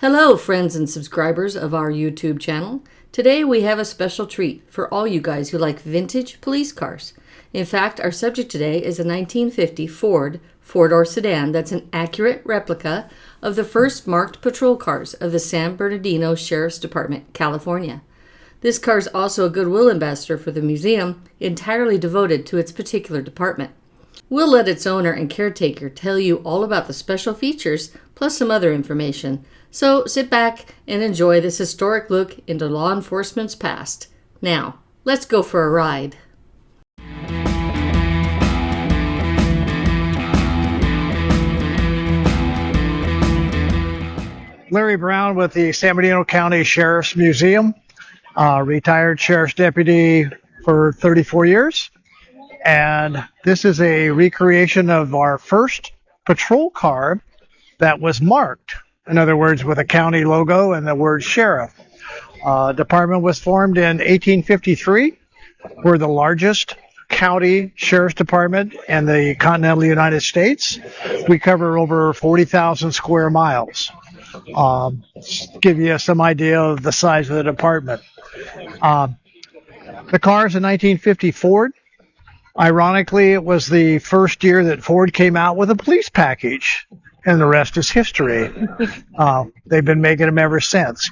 Hello, friends and subscribers of our YouTube channel. Today we have a special treat for all you guys who like vintage police cars. In fact, our subject today is a 1950 Ford four-door sedan that's an accurate replica of the first marked patrol cars of the San Bernardino Sheriff's Department, California. This car is also a goodwill ambassador for the museum, entirely devoted to its particular department. We'll let its owner and caretaker tell you all about the special features, plus some other information. So sit back and enjoy this historic look into law enforcement's past. Now, let's go for a ride. Larry Brown with the San Bernardino County Sheriff's Museum, retired sheriff's deputy for 34 years. And this is a recreation of our first patrol car that was marked. In other words, with a county logo and the word sheriff. Department was formed in 1853. We're the largest county sheriff's department in the continental United States. We cover over 40,000 square miles. Give you some idea of the size of the department. The car is a 1950 Ford. Ironically, it was the first year that Ford came out with a police package, and the rest is history. They've been making them ever since.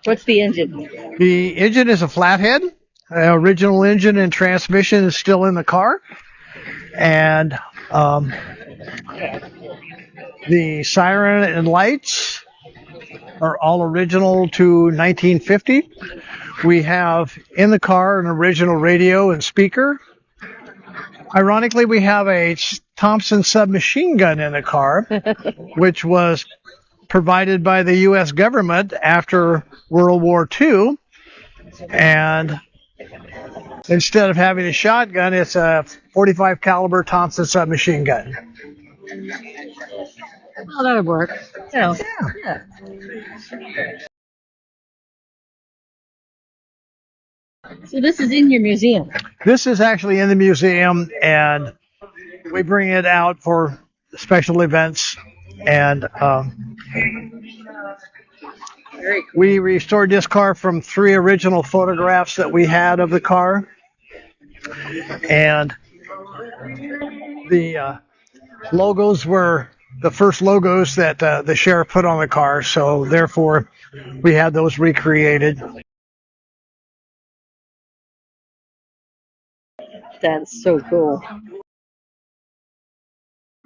What's the engine? The engine is a flathead. The original engine and transmission is still in the car. And the siren and lights are all original to 1950. We have in the car an original radio and speaker. Ironically, we have a Thompson submachine gun in the car, which was provided by the U.S. government after World War II. And instead of having a shotgun, it's a .45 caliber Thompson submachine gun. Well, that'll work. Yeah. So this is in your museum? This is actually in the museum, and we bring it out for special events. And we restored this car from 3 original photographs that we had of the car. And the logos were the first logos that the sheriff put on the car, so therefore we had those recreated. That's so cool.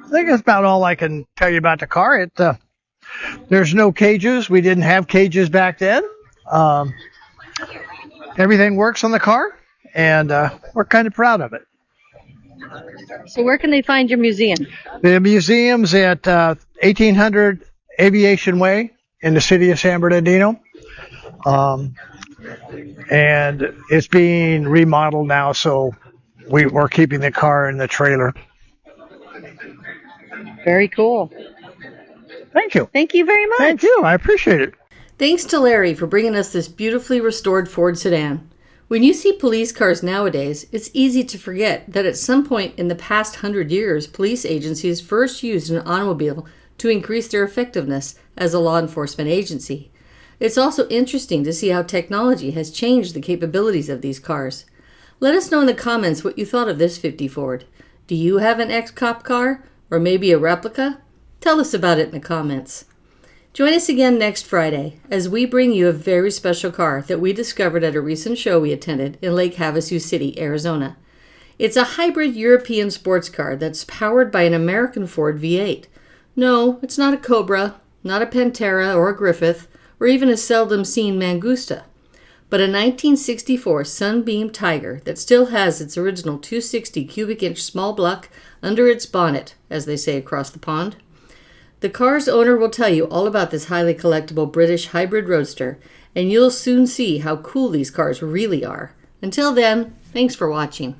I think that's about all I can tell you about the car. There's no cages. We didn't have cages back then. Everything works on the car, and we're kind of proud of it. So where can they find your museum? The museum's at 1800 Aviation Way in the city of San Bernardino. And it's being remodeled now, so we're keeping the car in the trailer. Very cool. Thank you. Thank you very much. Thank you. I appreciate it. Thanks to Larry for bringing us this beautifully restored Ford sedan. When you see police cars nowadays, it's easy to forget that at some point in the past 100 years, police agencies first used an automobile to increase their effectiveness as a law enforcement agency. It's also interesting to see how technology has changed the capabilities of these cars. Let us know in the comments what you thought of this 50 Ford. Do you have an ex-cop car? Or maybe a replica? Tell us about it in the comments. Join us again next Friday as we bring you a very special car that we discovered at a recent show we attended in Lake Havasu City, Arizona. It's a hybrid European sports car that's powered by an American Ford V8. No, it's not a Cobra, not a Pantera or a Griffith, or even a seldom seen Mangusta, but a 1964 Sunbeam Tiger that still has its original 260 cubic inch small block under its bonnet, as they say across the pond. The car's owner will tell you all about this highly collectible British hybrid roadster, and you'll soon see how cool these cars really are. Until then, thanks for watching.